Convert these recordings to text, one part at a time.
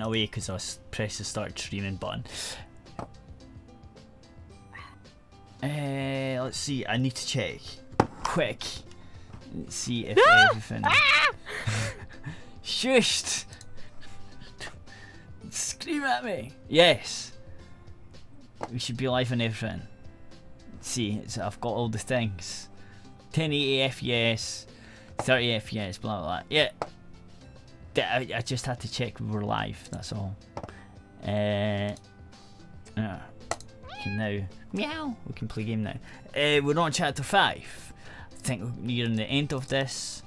away because I pressed the start streaming button. Let's see. I need to check quick. Let's see if everything. Shushed. Scream at me. Yes. We should be live on everything. Let's see, I've got all the things. 1080 FPS, 30 FPS, blah blah blah. Yeah. I just had to check we were live, that's all. We can now meow. We can play game now. We're on chapter 5. I think we're nearing the end of this.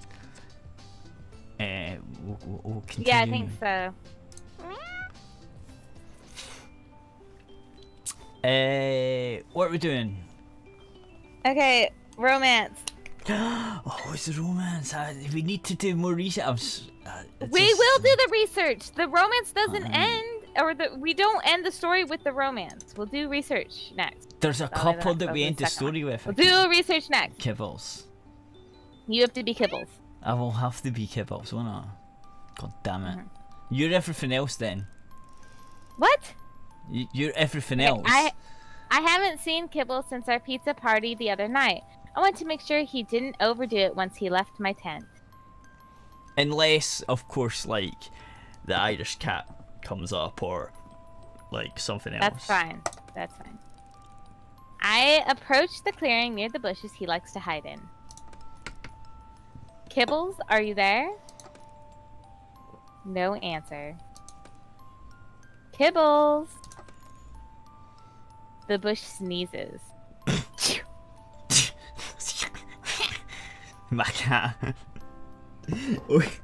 We'll continue. Yeah, I think so. What are we doing? Okay, romance. Oh, it's the romance. We need to do more research. We will do the research. The romance doesn't end, or we don't end the story with the romance. We'll do research next. There's a couple that we end the story with. We'll do research next. Kibbles. You have to be Kibbles. I will have to be Kibbles, won't I? God damn it. You're everything else then. What? You're everything else. I haven't seen Kibbles since our pizza party the other night. I want to make sure he didn't overdo it once he left my tent. Unless, of course, like, the Irish cat comes up or, like, something else. That's fine. That's fine. I approached the clearing near the bushes he likes to hide in. Kibbles, are you there? No answer. Kibbles! The bush sneezes. My cat.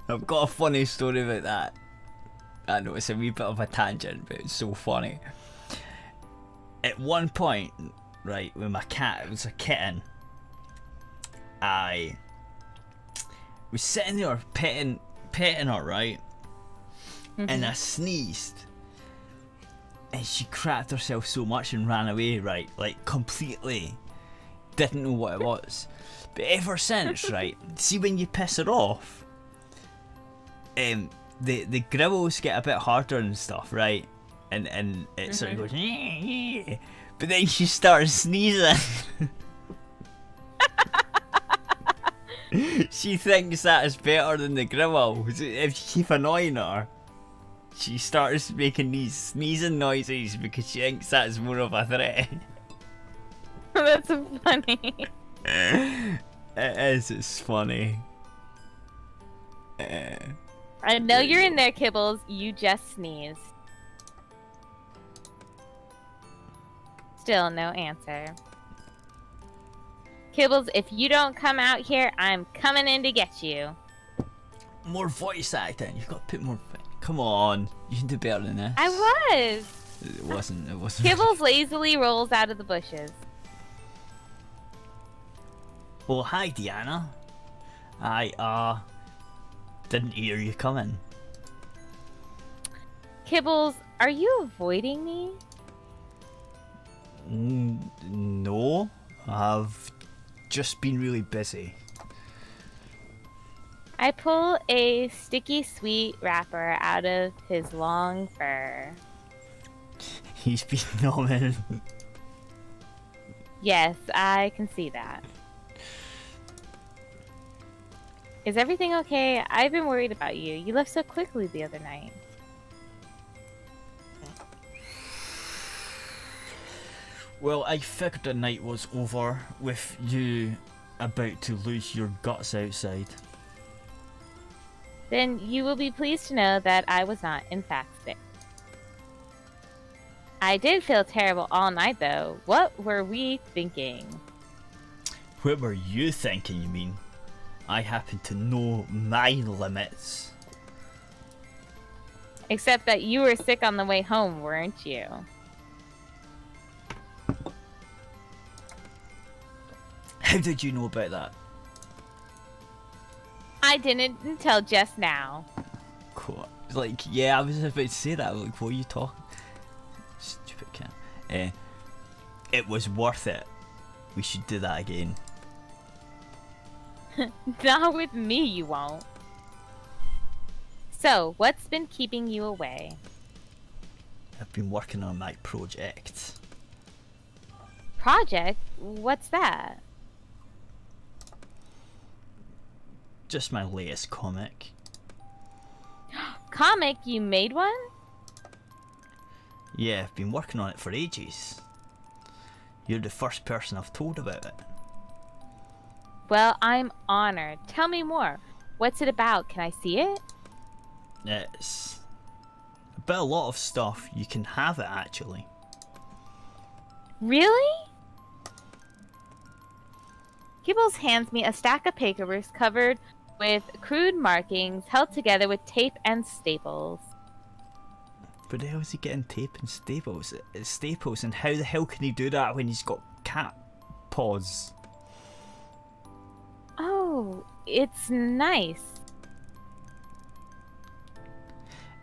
I've got a funny story about that. I know it's a wee bit of a tangent, but it's so funny. At one point, right, when my cat was a kitten, I was sitting there petting her, right? And I sneezed. And she crapped herself so much and ran away, right? Like, completely. Didn't know what it was. But ever since, right, see when you piss her off, the grills get a bit harder and stuff, right? And it sort of goes, yeah. But then she starts sneezing. She thinks that is better than the grill. If you keep annoying her, she starts making these sneezing noises because she thinks that's more of a threat. That's funny. It is, it's funny. I know you're in there, Kibbles. You just sneezed. Still no answer. Kibbles, if you don't come out here, I'm coming in to get you. More voice acting. You've got to put more. Come on, you can do better than this. I was. It wasn't. Kibbles lazily rolls out of the bushes. Well, hi, Deanna. I didn't hear you coming. Kibbles, are you avoiding me? No, I've just been really busy. I pull a sticky sweet wrapper out of his long fur. He's been numbing. Yes, I can see that. Is everything okay? I've been worried about you. You left so quickly the other night. Well, I figured the night was over with you about to lose your guts outside. Then you will be pleased to know that I was not, in fact, sick. I did feel terrible all night, though. What were we thinking? What were you thinking, you mean? I happen to know my limits. Except that you were sick on the way home, weren't you? How did you know about that? I didn't until just now. Cool. Like, yeah, I was about to say that. Like, what are you talking? Stupid cat. It was worth it. We should do that again. Not with me, you won't. So, what's been keeping you away? I've been working on my project. Project? What's that? Just my latest comic. Comic? You made one? Yeah, I've been working on it for ages. You're the first person I've told about it. Well, I'm honored. Tell me more. What's it about? Can I see it? It's about a lot of stuff. You can have it, actually. Really? Kibbles hands me a stack of papers covered with crude markings held together with tape and staples. But how is he getting tape and staples? It's staples, and how the hell can he do that when he's got cat paws? Oh, it's nice.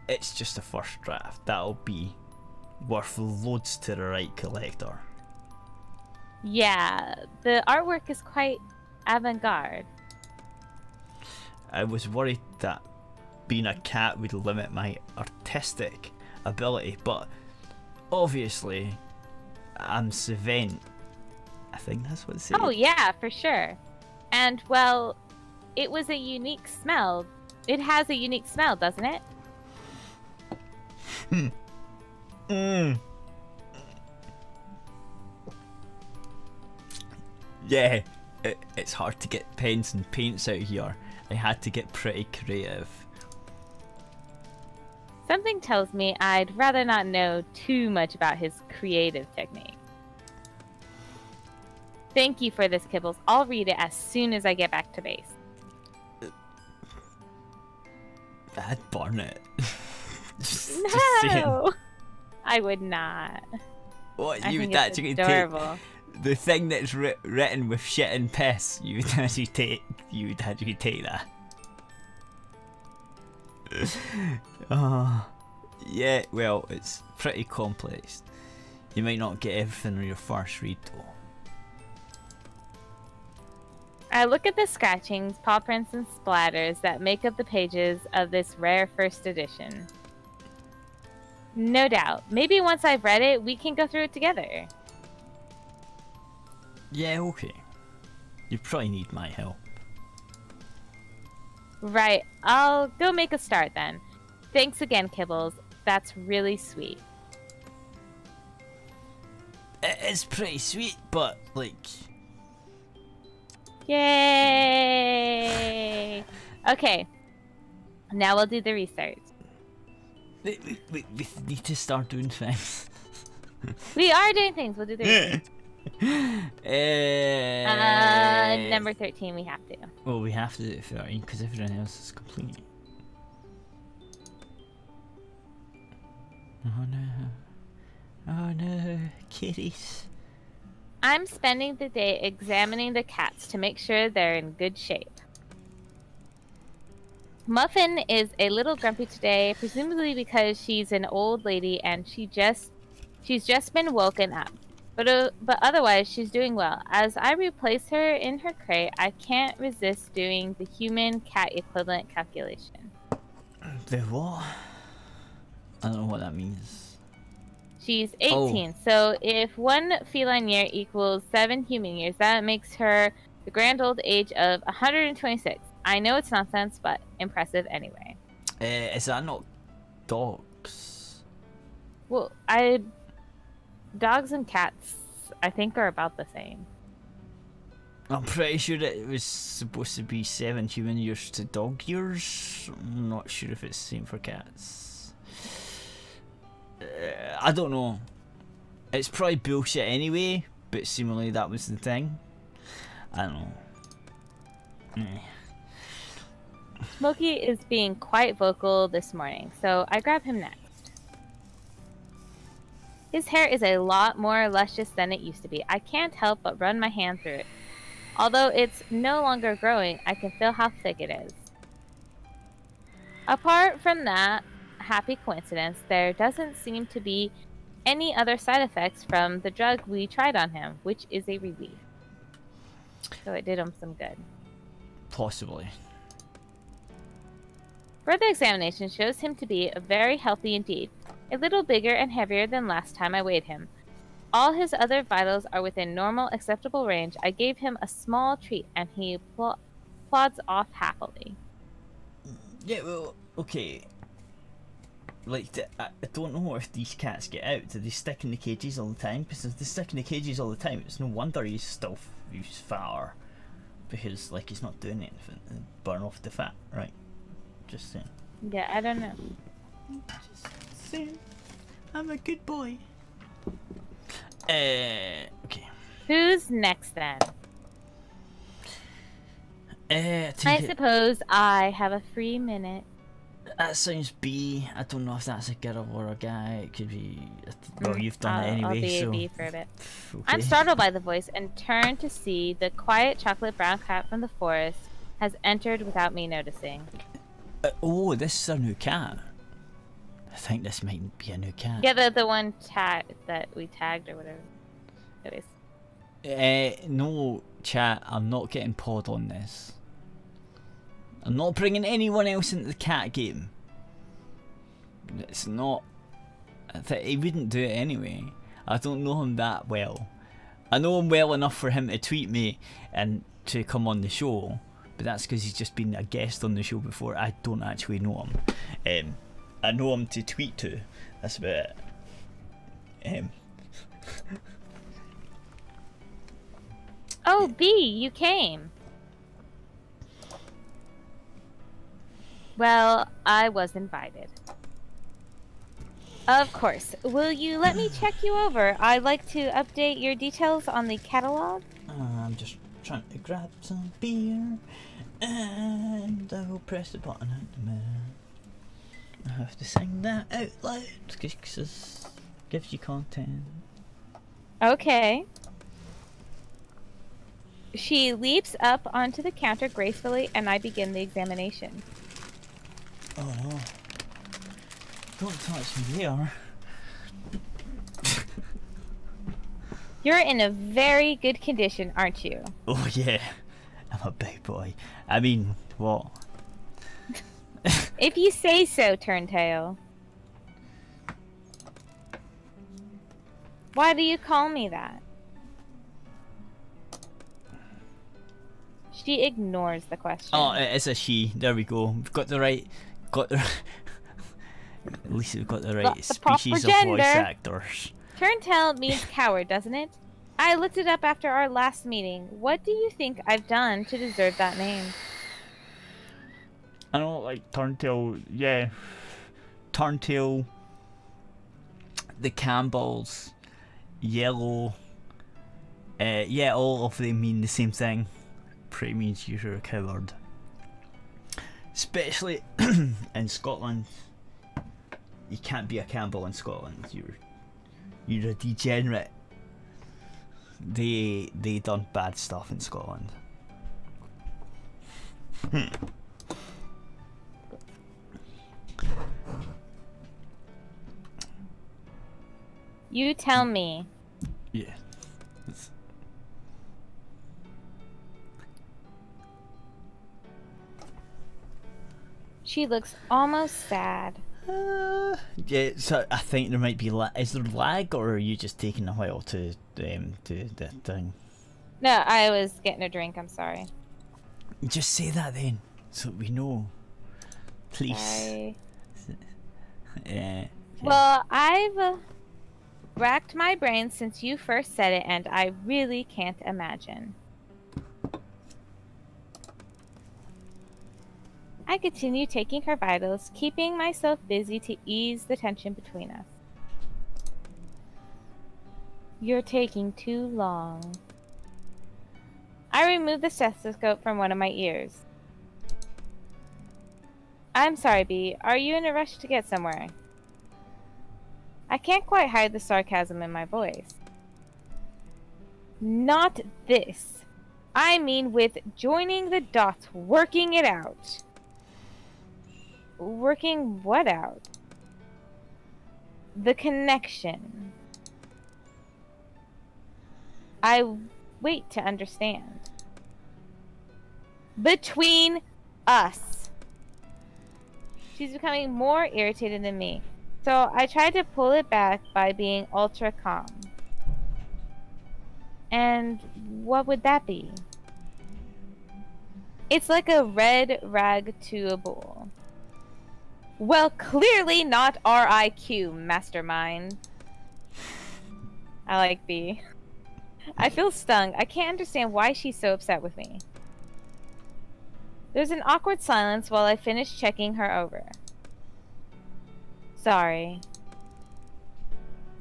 It's just a first draft. That'll be worth loads to the right collector. Yeah, the artwork is quite avant-garde. I was worried that being a cat would limit my artistic ability, but obviously I'm savant. I think that's what it said. Oh yeah, for sure. And well, it was a unique smell. It has a unique smell, doesn't it? Yeah, it's hard to get pens and paints out here. I had to get pretty creative. Something tells me I'd rather not know too much about his creative technique. Thank you for this, Kibbles. I'll read it as soon as I get back to base. I'd burn it. just No! saying. I would not. What, I you think would it's actually adorable. take the thing that's written with shit and piss? You would actually take that. Yeah, well, it's pretty complex. You might not get everything on your first read though. I look at the scratchings, paw prints, and splatters that make up the pages of this rare first edition. No doubt. Maybe once I've read it, we can go through it together. Yeah, okay. You probably need my help. Right. I'll go make a start then. Thanks again, Kibbles. That's really sweet. It is pretty sweet, but like... Yay! Okay. Now we'll do the research. We need to start doing things. We are doing things. We'll do the research. Number 13 we have to. Well, we have to do it 13 because everything else is complete. Oh no. Oh no, kitties. I'm spending the day examining the cats to make sure they're in good shape. Muffin is a little grumpy today, presumably because she's an old lady and she's just been woken up. But otherwise, she's doing well. As I replace her in her crate, I can't resist doing the human-cat equivalent calculation. The what? I don't know what that means. She's 18, so if 1 feline year equals 7 human years, that makes her the grand old age of 126. I know it's nonsense, but impressive anyway. Is that not dogs? Well, dogs and cats, I think, are about the same. I'm pretty sure that it was supposed to be 7 human years to dog years. I'm not sure if it's the same for cats. I don't know. It's probably bullshit anyway, but seemingly that was the thing. I don't know. Smokey is being quite vocal this morning, so I grab him next. His hair is a lot more luscious than it used to be. I can't help but run my hand through it. Although it's no longer growing, I can feel how thick it is. Apart from that happy coincidence, there doesn't seem to be any other side effects from the drug we tried on him, which is a relief. So it did him some good. Possibly. Further examination shows him to be very healthy indeed. a little bigger and heavier than last time I weighed him. All his other vitals are within normal, acceptable range. I gave him a small treat, and he plods off happily. Yeah, well, okay. Like, I don't know if these cats get out. Do they stick in the cages all the time? Because if they stick in the cages all the time, it's no wonder he's fatter. Because, like, he's not doing anything to burn off the fat, right? Just saying. Yeah, I don't know. Just saying. I'm a good boy. Okay. Who's next then? I suppose I have a free minute. That sounds B. I don't know if that's a girl or a guy. It could be. Well, you've done it anyway. I'll be so... a B for a bit. Okay. I'm startled by the voice and turn to see the quiet chocolate brown cat from the forest has entered without me noticing. Oh, this is a new cat. I think this might be a new cat. Yeah, the one that we tagged or whatever. Anyways. No, chat. I'm not getting pod on this. I'm not bringing anyone else into the cat game. It's not. He wouldn't do it anyway. I don't know him that well. I know him well enough for him to tweet me and to come on the show, but that's because he's just been a guest on the show before. I don't actually know him. I know him to tweet to. That's about it. Oh, B, you came. Well, I was invited. Of course. Will you let me check you over? I'd like to update your details on the catalog. I'm just trying to grab some beer, and I will press the button at the minute. I have to sing that out loud because it gives you content. Okay. She leaps up onto the counter gracefully, and I begin the examination. Oh no. Don't touch me here. You're in a very good condition, aren't you? Oh yeah. I'm a big boy. I mean, what? If you say so, Turntail. Why do you call me that? She ignores the question. Oh, it's a she. There we go. We've got the right. At least we've got the right species of voice actors. Turntail means coward, doesn't it? I looked it up after our last meeting. What do you think I've done to deserve that name? I don't like Turntail. Yeah, Turntail. The Campbells, Yellow. Yeah, all of them mean the same thing. Pretty means you're a coward. Especially in Scotland. You can't be a Campbell in Scotland. You're a degenerate. They done bad stuff in Scotland. You tell me. Yeah. She looks almost sad. Yeah, so I think there might be is there lag, or are you just taking a while to do the thing? No, I was getting a drink. I'm sorry. Just say that then, so we know. Please. Sorry. Yeah. Okay. Well, I've racked my brains since you first said it, and I really can't imagine. I continue taking her vitals, keeping myself busy to ease the tension between us. You're taking too long. I remove the stethoscope from one of my ears. I'm sorry, B. Are you in a rush to get somewhere? I can't quite hide the sarcasm in my voice. Not this. I mean with joining the dots, working it out. Working what out? The connection. I wait to understand. Between us. She's becoming more irritated than me. So I tried to pull it back by being ultra calm. And what would that be? It's like a red rag to a bull. Well, clearly not RIQ, mastermind. I like B. I feel stung. I can't understand why she's so upset with me. There's an awkward silence while I finish checking her over. Sorry.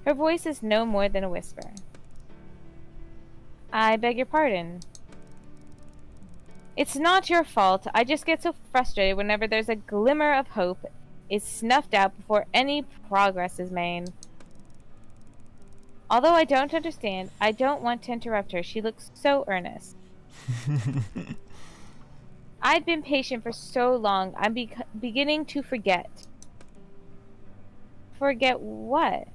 Her voice is no more than a whisper. I beg your pardon. It's not your fault. I just get so frustrated whenever there's a glimmer of hope is snuffed out before any progress is made. Although I don't understand, I don't want to interrupt her. She looks so earnest. I've been patient for so long, I'm beginning to forget. Forget what?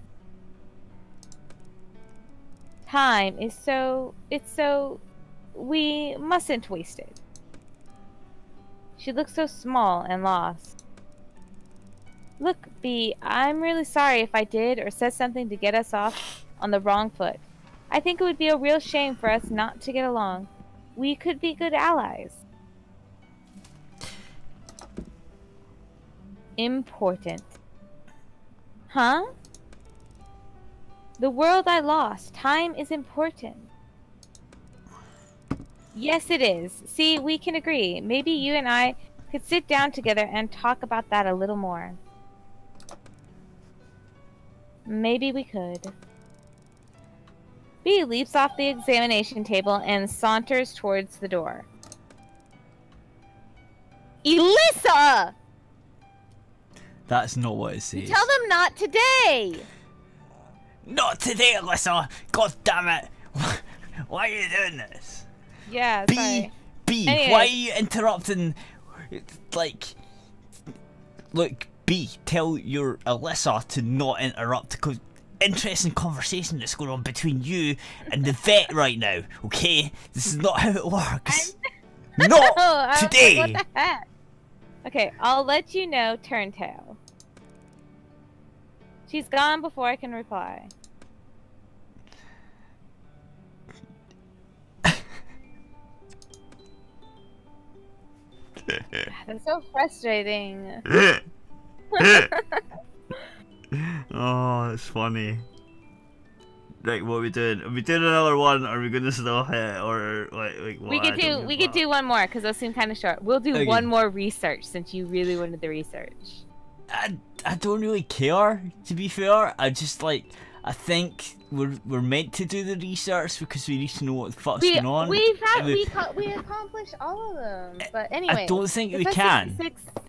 Time is we mustn't waste it. She looks so small and lost. Look, B, I'm really sorry if I did or said something to get us off on the wrong foot. I think it would be a real shame for us not to get along. We could be good allies. Important. Huh? The world I lost. Time is important. Yes, it is. See, we can agree. Maybe you and I could sit down together and talk about that a little more. Maybe we could. B leaps off the examination table and saunters towards the door. Elissa! That's not what it says. Tell them not today! Not today, Alyssa! God damn it! Why are you doing this? Yeah, sorry. B, Anyways. why are you interrupting? Like, look, B, tell your Alyssa to not interrupt because interesting conversation that's going on between you and the vet right now. Okay, this is not how it works. Not today. What the heck? Okay, I'll let you know. Turntail. She's gone before I can reply. That's so frustrating. Oh, it's funny. Right, what are we doing? Are we doing another one? Or are we gonna still hit? Or like what? We could do one more because those seem kind of short. We'll do Okay. one more research since you really wanted the research. I don't really care, to be fair. I think we're meant to do the research because we need to know what the fuck's going on. We accomplished all of them, but anyway. I don't think we can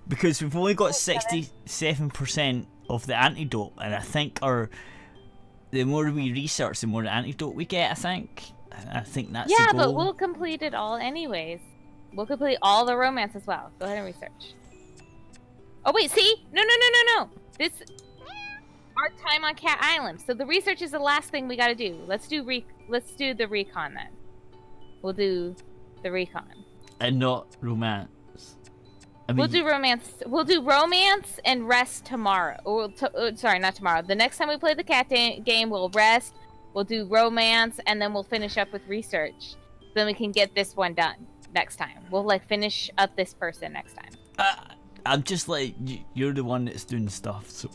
because we've only got 67% of the antidote, and I think the more we research, the more the antidote we get. I think that's the goal. But we'll complete it all anyways. We'll complete all the romance as well. Go ahead and research. Oh wait, see? No. This our time on Cat Island. So the research is the last thing we got to do. Let's do the recon then. We'll do the recon. And not romance. I mean, We'll do romance. We'll do romance and rest tomorrow. Or sorry, not tomorrow. The next time we play the cat game, we'll rest. We'll do romance, and then we'll finish up with research. Then we can get this one done next time. We'll like finish up this person next time. I'm just like you're the one that's doing stuff, so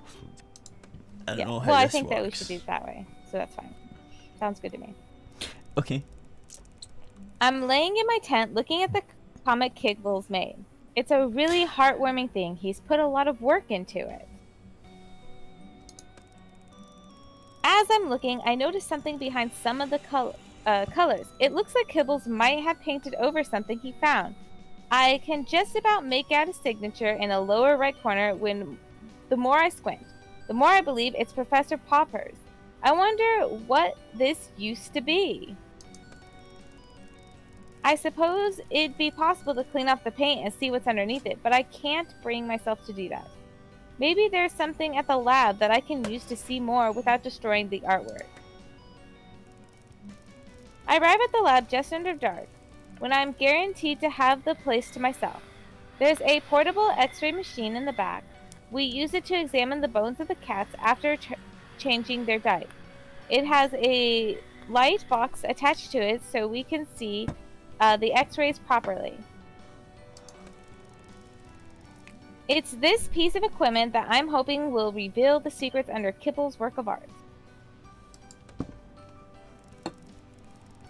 I don't know how well, I this think that we works. should do it that way. So that's fine. Sounds good to me. Okay. I'm laying in my tent looking at the comic Kiggles made. It's a really heartwarming thing. He's put a lot of work into it. As I'm looking, I notice something behind some of the colors. It looks like Kibbles might have painted over something he found. I can just about make out a signature in the lower right corner when the more I squint, the more I believe it's Professor Popper's. I wonder what this used to be. I suppose it'd be possible to clean off the paint and see what's underneath it, but I can't bring myself to do that. Maybe there's something at the lab that I can use to see more without destroying the artwork. I arrive at the lab just under dark, when I'm guaranteed to have the place to myself. There's a portable x-ray machine in the back. We use it to examine the bones of the cats after changing their diet. It has a light box attached to it so we can see the x-rays properly. It's this piece of equipment that I'm hoping will reveal the secrets under Kibble's work of art.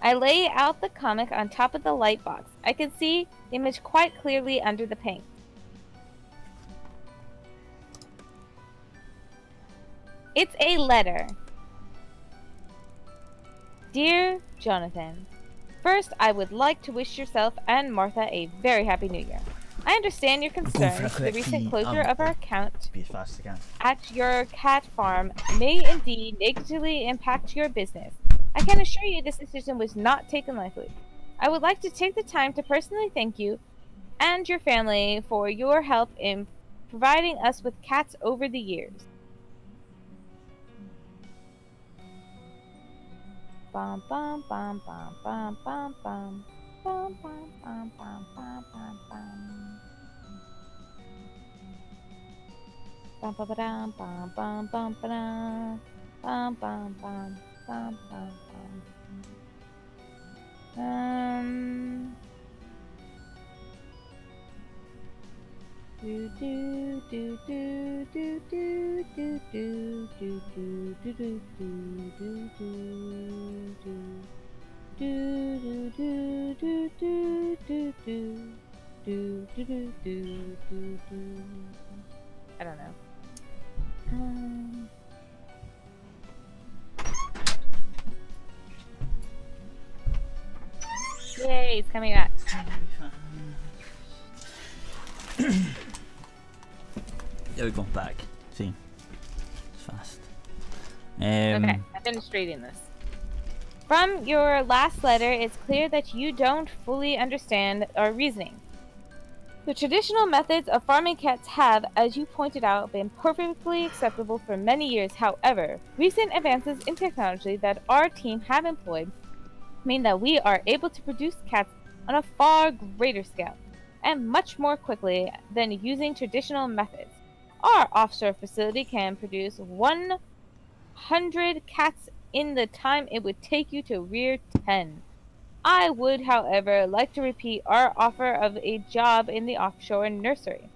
I lay out the comic on top of the light box. I can see the image quite clearly under the paint. It's a letter. Dear Jonathan, first I would like to wish yourself and Martha a very happy new year. I understand your concerns. The recent closure of our account at your cat farm may indeed negatively impact your business. I can assure you this decision was not taken lightly. I would like to take the time to personally thank you and your family for your help in providing us with cats over the years. Bum bum bum bum bum bum bum bum bum bum bum bum bum bum. Bum bum bum bum bum bum bum bum bum bum bum bum. Do do do do do do do do do do do do do do do do do do. I don't know. Yay, it's coming back. There we go, back. See? It's fast. Okay, I finished reading this. From your last letter, it's clear that you don't fully understand our reasoning. The traditional methods of farming cats have, as you pointed out, been perfectly acceptable for many years. However, recent advances in technology that our team have employed mean that we are able to produce cats on a far greater scale and much more quickly than using traditional methods. Our offshore facility can produce 100 cats in the time it would take you to rear 10. I would, however, like to repeat our offer of a job in the offshore nursery.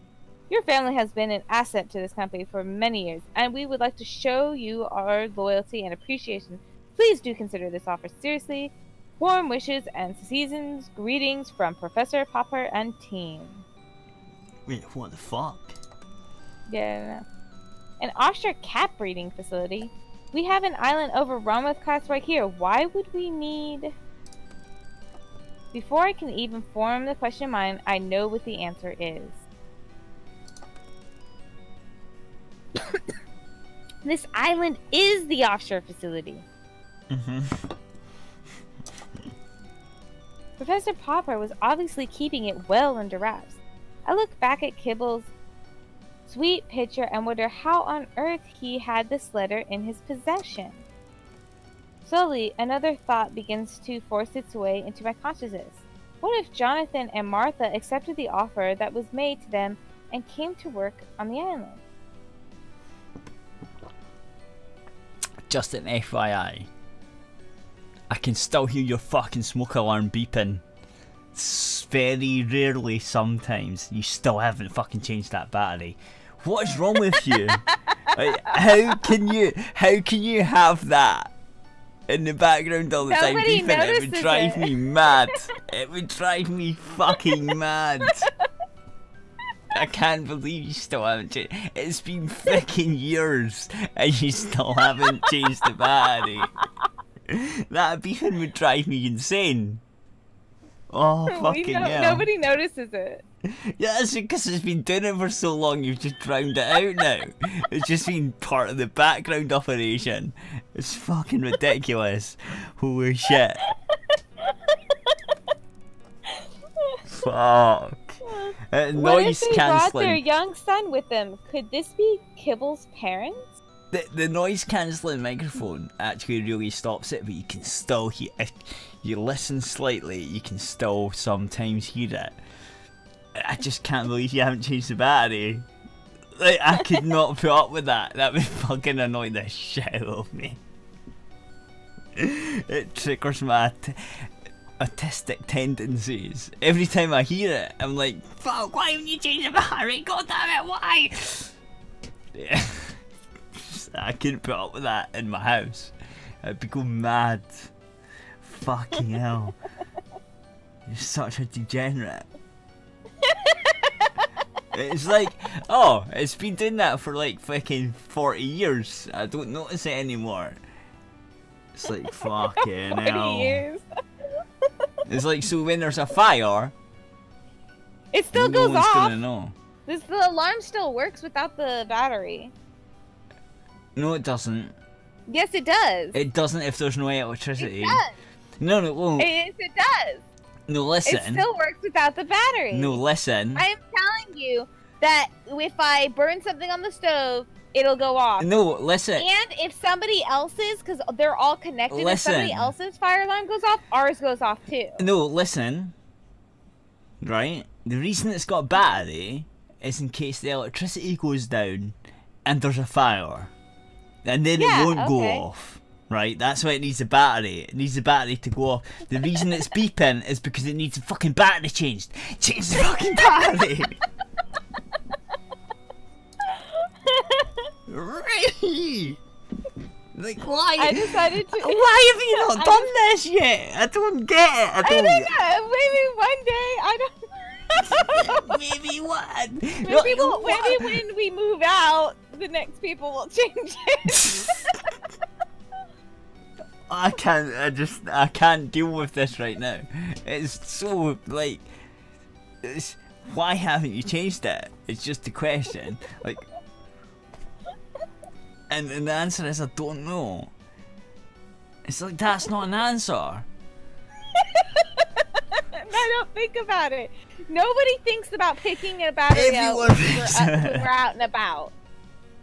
Your family has been an asset to this company for many years, and we would like to show you our loyalty and appreciation. Please do consider this offer seriously. Warm wishes and season's greetings from Professor Popper and team. Wait, what the fuck? Yeah, an offshore cat breeding facility. We have an island overrun with cats right here. Why would we need... Before I can even form the question in mind, I know what the answer is. This island is the offshore facility. Professor Popper was obviously keeping it well under wraps. I look back at Kibble's sweet picture and wonder how on earth he had this letter in his possession. Slowly, another thought begins to force its way into my consciousness. What if Jonathan and Martha accepted the offer that was made to them and came to work on the island? Just an FYI, I can still hear your fucking smoke alarm beeping. Very rarely, sometimes, you still haven't fucking changed that battery. What is wrong with you? Like, how can you have that in the background all the time beeping? It would drive me mad. It would drive me fucking mad. I can't believe you still haven't changed. It's been freaking years and you still haven't changed the battery. That beeping would drive me insane. Oh, fucking hell. Nobody notices it. Yeah, that's because it's been doing it for so long, you've just drowned it out now. It's just been part of the background operation. It's fucking ridiculous. Holy shit. Fuck. Noise cancelling. Brought their young son with them? Could this be Kibble's parents? The noise cancelling microphone actually really stops it, but you can still hear. If you listen slightly, you can still sometimes hear it. I just can't believe you haven't changed the battery. Like, I could not put up with that. That would fucking annoy the shit out of me. It triggers my autistic tendencies. Every time I hear it, I'm like, fuck, why haven't you changed the battery? God damn it, why? Yeah. I couldn't put up with that in my house. I'd be going mad. Fucking hell. You're such a degenerate. It's like, oh, it's been doing that for like fucking 40 years. I don't notice it anymore. It's like, fucking 40 hell. years. It's like, so when there's a fire, It still no goes one's off. gonna know. The alarm still works without the battery. No, it doesn't. Yes, it does. It doesn't if there's no electricity. It does. No, it won't. Yes, it does. No, listen. It still works without the battery. No, listen. I am telling you that if I burn something on the stove, it'll go off. No, listen. And if somebody else's, because they're all connected, if somebody Listen. else's fire alarm goes off, ours goes off too. No, listen. Right? The reason it's got battery is in case the electricity goes down and there's a fire. And then Yeah, it won't go okay. off. Right? That's why it needs a battery. It needs the battery to go off. The reason it's beeping is because it needs a fucking battery changed. Change the fucking battery! Really? Like, why? I decided to. Why have you not done this yet? I don't get it. I don't know. Maybe one day. I don't. Maybe what? Maybe when we move out, the next people will change it. I can't deal with this right now. It's so, like, why haven't you changed it? It's just a question. Like, and the answer is I don't know. It's like, that's not an answer. I don't think about it. Nobody thinks about picking a battery Everyone up thinks when we're out and about.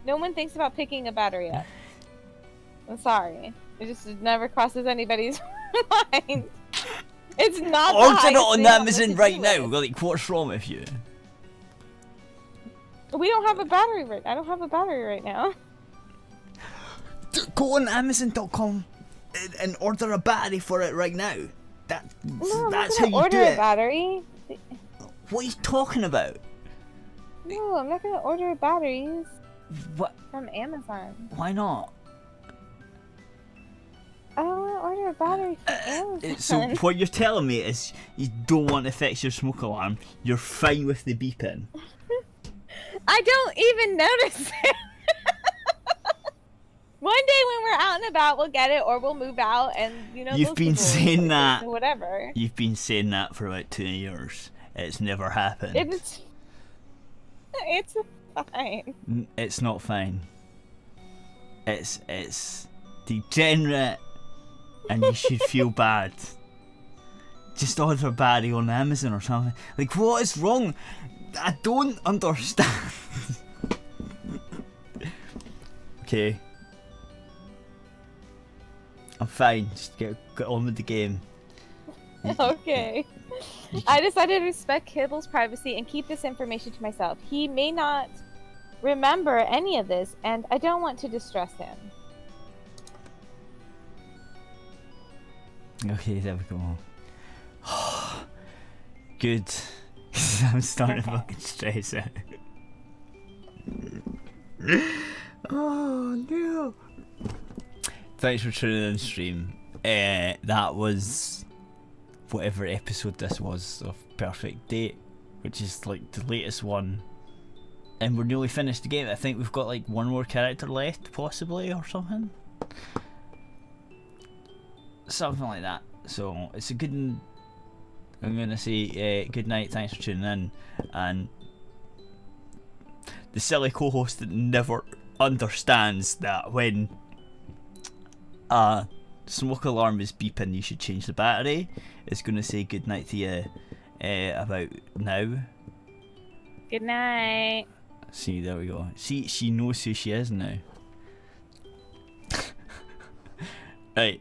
No one thinks about picking a battery up. I'm sorry. It just never crosses anybody's mind. It's not. Order it on Amazon right now. Like, what's wrong with you? We don't have a battery right. I don't have a battery right now. Go on Amazon.com and order a battery for it right now. That's how you order do a it. battery. What are you talking about? No, I'm not gonna order batteries What? from Amazon. Why not? I don't want to order a battery from Amazon. So what you're telling me is you don't want to fix your smoke alarm. You're fine with the beeping. I don't even notice it. One day when we're out and about, we'll get it, or we'll move out, and you know. You've been saying that. Whatever. You've been saying that for about 2 years. It's never happened. It's fine. It's not fine. It's degenerate, and you should feel bad. Just order a battery on Amazon or something. Like, what is wrong? I don't understand. Okay. I'm fine. Just get on with the game. Okay. I decided to respect Kibble's privacy and keep this information to myself. He may not remember any of this, and I don't want to distress him. Okay, there we go. Good. I'm starting to fucking stress out. Oh no. Thanks for tuning in stream. That was whatever episode this was of Purrfect Date, which is like the latest one. And we're nearly finished the game. I think we've got like one more character left, possibly, or something. Something like that. So it's a good. I'm gonna say good night. Thanks for tuning in, and the silly co-host that never understands that when a smoke alarm is beeping, you should change the battery. Is gonna say good night to you about now. Good night. See, there we go. See, she knows who she is now. Right.